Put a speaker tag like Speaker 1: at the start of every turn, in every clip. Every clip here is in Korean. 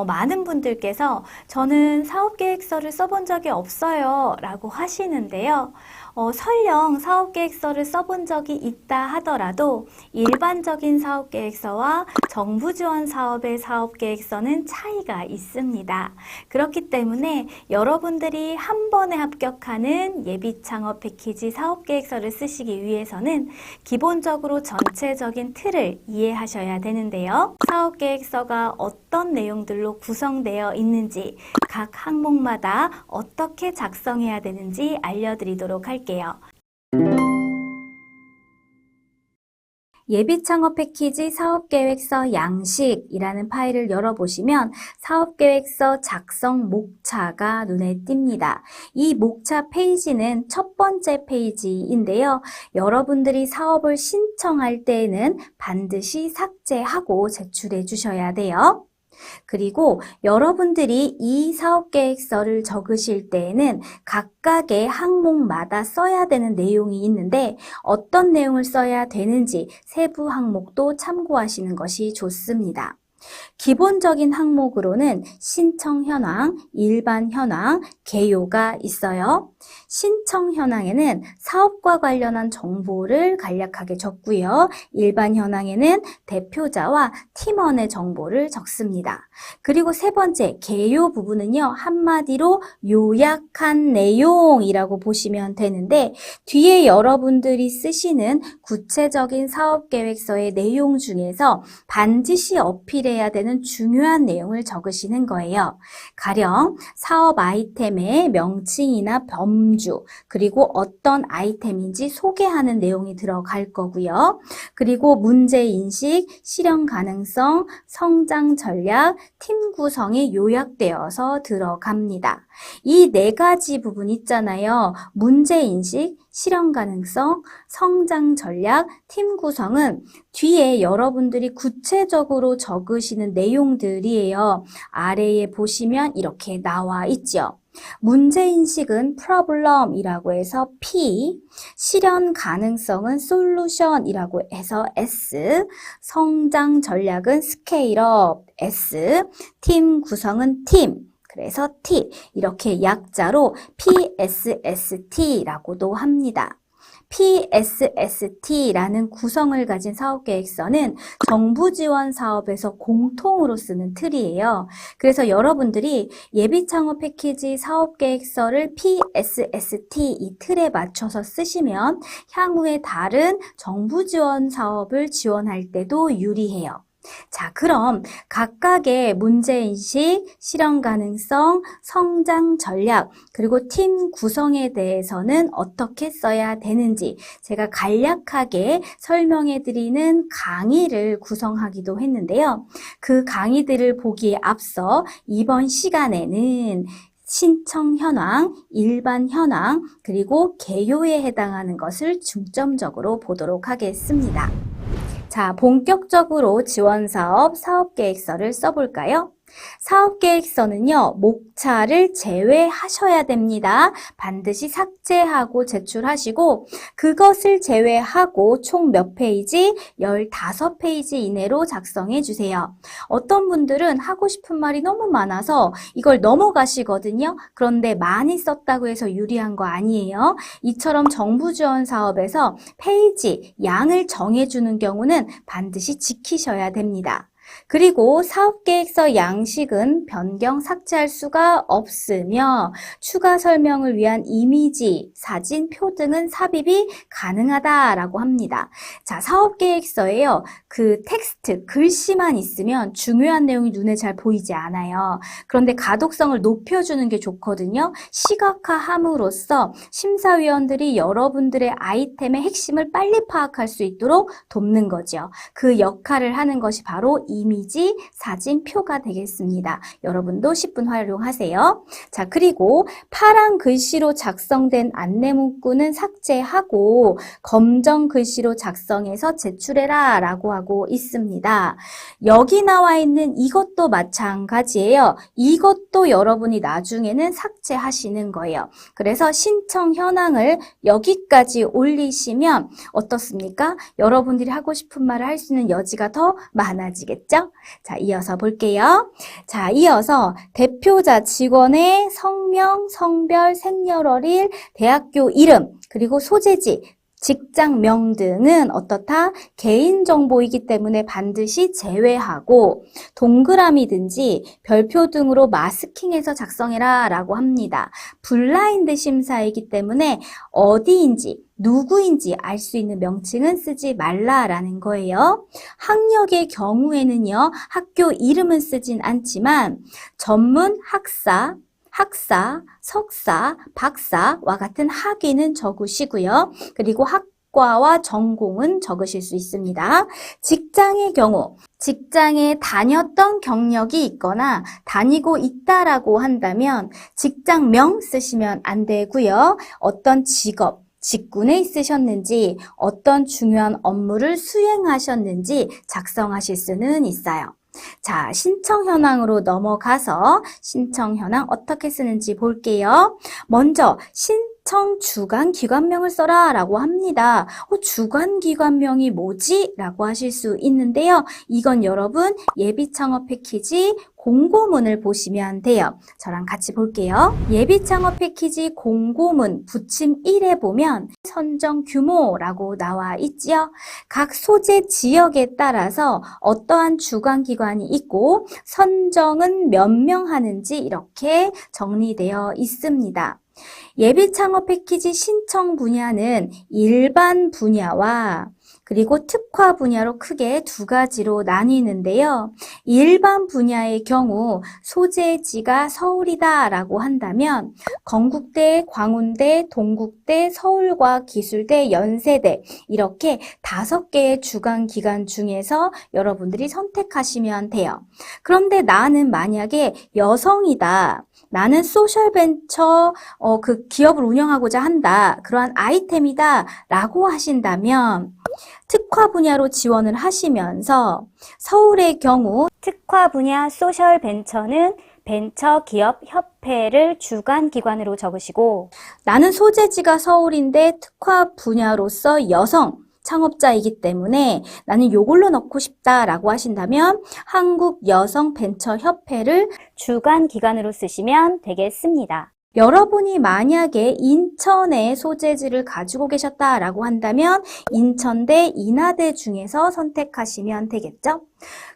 Speaker 1: 많은 분들께서 저는 사업계획서를 써본 적이 없어요 라고 하시는데요. 설령 사업계획서를 써본 적이 있다 하더라도 일반적인 사업계획서와 정부 지원 사업의 사업계획서는 차이가 있습니다. 그렇기 때문에 여러분들이 한 번에 합격하는 예비창업 패키지 사업계획서를 쓰시기 위해서는 기본적으로 전체적인 틀을 이해하셔야 되는데요. 사업계획서가 어떤 내용들로 구성되어 있는지, 각 항목마다 어떻게 작성해야 되는지 알려드리도록 할게요. 예비창업 패키지 사업계획서 양식이라는 파일을 열어보시면 사업계획서 작성 목차가 눈에 띕니다. 이 목차 페이지는 첫 번째 페이지인데요. 여러분들이 사업을 신청할 때에는 반드시 삭제하고 제출해 주셔야 돼요. 그리고 여러분들이 이 사업계획서를 적으실 때에는 각각의 항목마다 써야 되는 내용이 있는데 어떤 내용을 써야 되는지 세부 항목도 참고하시는 것이 좋습니다. 기본적인 항목으로는 신청 현황, 일반 현황, 개요가 있어요. 신청 현황에는 사업과 관련한 정보를 간략하게 적고요. 일반 현황에는 대표자와 팀원의 정보를 적습니다. 그리고 세 번째, 개요 부분은요. 한마디로 요약한 내용이라고 보시면 되는데 뒤에 여러분들이 쓰시는 구체적인 사업계획서의 내용 중에서 반드시 어필해야 되는 중요한 내용을 적으시는 거예요. 가령 사업 아이템의 명칭이나 범주, 그리고 어떤 아이템인지 소개하는 내용이 들어갈 거고요. 그리고 문제인식, 실현 가능성, 성장 전략, 팀 구성이 요약되어서 들어갑니다. 이 네 가지 부분 있잖아요. 문제인식, 실현 가능성, 성장 전략, 팀 구성은 뒤에 여러분들이 구체적으로 적으시는 내용들이에요. 아래에 보시면 이렇게 나와 있죠. 문제인식은 problem이라고 해서 P, 실현 가능성은 solution이라고 해서 S, 성장 전략은 scale up, S, 팀 구성은 team, 그래서 T, 이렇게 약자로 PSST라고도 합니다. PSST라는 구성을 가진 사업계획서는 정부 지원 사업에서 공통으로 쓰는 틀이에요. 그래서 여러분들이 예비창업 패키지 사업계획서를 PSST 이 틀에 맞춰서 쓰시면 향후에 다른 정부 지원 사업을 지원할 때도 유리해요. 자, 그럼 각각의 문제인식, 실현 가능성, 성장 전략, 그리고 팀 구성에 대해서는 어떻게 써야 되는지 제가 간략하게 설명해 드리는 강의를 구성하기도 했는데요. 그 강의들을 보기에 앞서 이번 시간에는 신청 현황, 일반 현황, 그리고 개요에 해당하는 것을 중점적으로 보도록 하겠습니다. 자, 본격적으로 지원사업 사업계획서를 써볼까요? 사업계획서는요, 목차를 제외하셔야 됩니다. 반드시 삭제하고 제출하시고 그것을 제외하고 총 몇 페이지? 15페이지 이내로 작성해 주세요. 어떤 분들은 하고 싶은 말이 너무 많아서 이걸 넘어가시거든요. 그런데 많이 썼다고 해서 유리한 거 아니에요. 이처럼 정부 지원 사업에서 페이지, 양을 정해주는 경우는 반드시 지키셔야 됩니다. 그리고 사업계획서 양식은 변경 삭제할 수가 없으며 추가 설명을 위한 이미지, 사진, 표 등은 삽입이 가능하다라고 합니다. 자, 사업계획서에요. 그 텍스트, 글씨만 있으면 중요한 내용이 눈에 잘 보이지 않아요. 그런데 가독성을 높여주는 게 좋거든요. 시각화함으로써 심사위원들이 여러분들의 아이템의 핵심을 빨리 파악할 수 있도록 돕는 거죠. 그 역할을 하는 것이 바로 이미지, 사진, 표가 되겠습니다. 여러분도 10분 활용하세요. 자, 그리고 파란 글씨로 작성된 안내 문구는 삭제하고 검정 글씨로 작성해서 제출해라 라고 하고 있습니다. 여기 나와 있는 이것도 마찬가지예요. 이것도 여러분이 나중에는 삭제하시는 거예요. 그래서 신청 현황을 여기까지 올리시면 어떻습니까? 여러분들이 하고 싶은 말을 할 수 있는 여지가 더 많아지겠죠? 되겠죠? 자, 이어서 볼게요. 자, 이어서 대표자 직원의 성명, 성별, 생년월일, 대학교 이름, 그리고 소재지, 직장명 등은 어떻다? 개인정보이기 때문에 반드시 제외하고 동그라미든지 별표 등으로 마스킹해서 작성해라 라고 합니다. 블라인드 심사이기 때문에 어디인지 누구인지 알 수 있는 명칭은 쓰지 말라라는 거예요. 학력의 경우에는요, 학교 이름은 쓰진 않지만 전문 학사, 석사, 박사와 같은 학위는 적으시고요. 그리고 학과와 전공은 적으실 수 있습니다. 직장의 경우, 직장에 다녔던 경력이 있거나 다니고 있다라고 한다면 직장명 쓰시면 안 되고요. 어떤 직업, 직군에 있으셨는지, 어떤 중요한 업무를 수행하셨는지 작성하실 수는 있어요. 자, 신청 현황으로 넘어가서 신청 현황 어떻게 쓰는지 볼게요. 먼저 신청 주간 기관명을 써라 라고 합니다. 주간 기관명이 뭐지? 라고 하실 수 있는데요. 이건 여러분 예비 창업 패키지 공고문을 보시면 돼요. 저랑 같이 볼게요. 예비 창업 패키지 공고문 부침 1에 보면 선정 규모라고 나와 있지요. 각 소재 지역에 따라서 어떠한 주관 기관이 있고 선정은 몇 명 하는지 이렇게 정리되어 있습니다. 예비 창업 패키지 신청 분야는 일반 분야와 그리고 특화 분야로 크게 두 가지로 나뉘는데요. 일반 분야의 경우 소재지가 서울이다 라고 한다면 건국대, 광운대, 동국대, 서울과기술대, 연세대 이렇게 5개의 주간 기관 중에서 여러분들이 선택하시면 돼요. 그런데 나는 만약에 여성이다. 나는 소셜벤처 그 기업을 운영하고자 한다. 그러한 아이템이다 라고 하신다면 특화 분야로 지원을 하시면서 서울의 경우 특화 분야 소셜벤처는 벤처기업협회를 주관기관으로 적으시고 나는 소재지가 서울인데 특화 분야로서 여성 창업자이기 때문에 나는 요걸로 넣고 싶다라고 하신다면 한국여성벤처협회를 주관기관으로 쓰시면 되겠습니다. 여러분이 만약에 인천에 소재지를 가지고 계셨다라고 한다면 인천대, 인하대 중에서 선택하시면 되겠죠?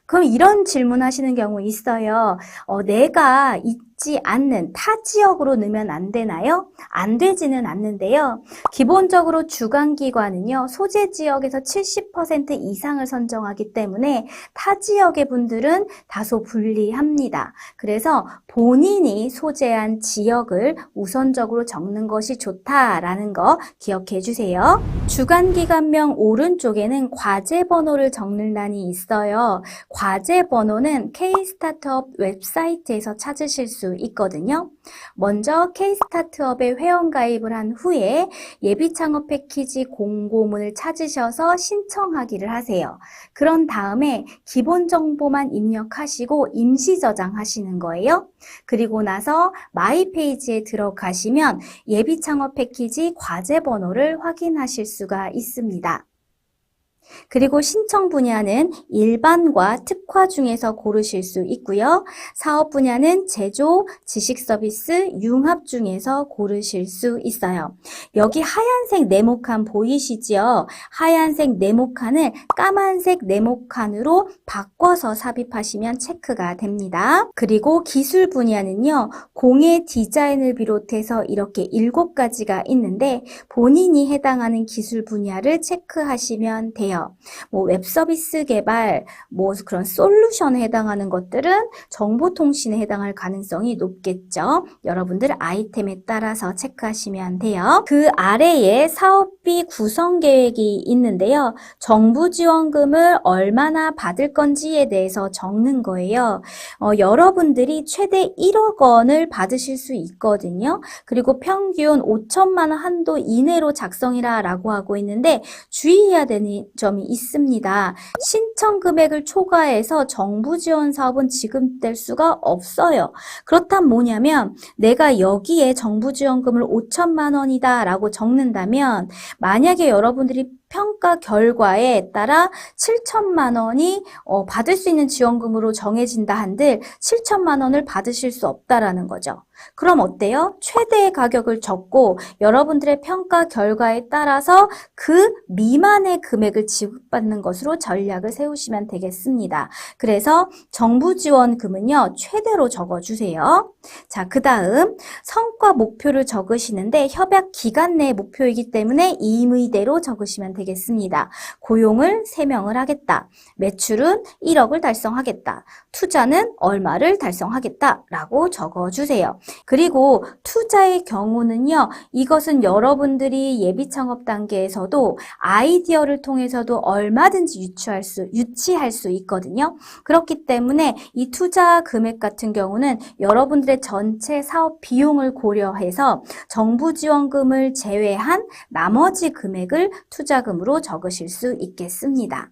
Speaker 1: 그럼 이런 질문 하시는 경우 있어요. 내가 있지 않는 타 지역으로 넣으면 안 되나요? 안 되지는 않는데요. 기본적으로 주관기관은요, 소재 지역에서 70% 이상을 선정하기 때문에 타 지역의 분들은 다소 불리합니다. 그래서 본인이 소재한 지역을 우선적으로 적는 것이 좋다라는 거 기억해 주세요. 주관기관명 오른쪽에는 과제 번호를 적는 란이 있어요. 과제 번호는 K-스타트업 웹사이트에서 찾으실 수 있거든요. 먼저 K-스타트업에 회원가입을 한 후에 예비창업 패키지 공고문을 찾으셔서 신청하기를 하세요. 그런 다음에 기본 정보만 입력하시고 임시 저장하시는 거예요. 그리고 나서 마이 페이지에 들어가시면 예비창업 패키지 과제 번호를 확인하실 수가 있습니다. 그리고 신청 분야는 일반과 특화 중에서 고르실 수 있고요. 사업 분야는 제조, 지식 서비스, 융합 중에서 고르실 수 있어요. 여기 하얀색 네모칸 보이시죠? 하얀색 네모칸을 까만색 네모칸으로 바꿔서 삽입하시면 체크가 됩니다. 그리고 기술 분야는요. 공예 디자인을 비롯해서 이렇게 7가지가 있는데 본인이 해당하는 기술 분야를 체크하시면 돼요. 웹서비스 개발, 그런 솔루션에 해당하는 것들은 정보통신에 해당할 가능성이 높겠죠. 여러분들 아이템에 따라서 체크하시면 돼요. 그 아래에 사업비 구성 계획이 있는데요. 정부 지원금을 얼마나 받을 건지에 대해서 적는 거예요. 여러분들이 최대 1억 원을 받으실 수 있거든요. 그리고 평균 5천만 원 한도 이내로 작성이라 라고 하고 있는데 주의해야 되는 점이 있습니다. 신청 금액을 초과해서 정부 지원 사업은 지급될 수가 없어요. 그렇다면 뭐냐면 내가 여기에 정부 지원금을 5천만 원이다 라고 적는다면 만약에 여러분들이 평가 결과에 따라 7천만 원이 받을 수 있는 지원금으로 정해진다 한들 7천만 원을 받으실 수 없다라는 거죠. 그럼 어때요? 최대의 가격을 적고 여러분들의 평가 결과에 따라서 그 미만의 금액을 지급받는 것으로 전략을 세우시면 되겠습니다. 그래서 정부 지원금은요, 최대로 적어주세요. 자, 그 다음 성과 목표를 적으시는데 협약 기간 내 목표이기 때문에 임의대로 적으시면 되겠습니다. 고용을 3명을 하겠다. 매출은 1억을 달성하겠다. 투자는 얼마를 달성하겠다 라고 적어주세요. 그리고 투자의 경우는요, 이것은 여러분들이 예비 창업 단계에서도 아이디어를 통해서도 얼마든지 유치할 수 있거든요. 그렇기 때문에 이 투자 금액 같은 경우는 여러분들의 전체 사업 비용을 고려해서 정부 지원금을 제외한 나머지 금액을 투자금으로 적으실 수 있겠습니다.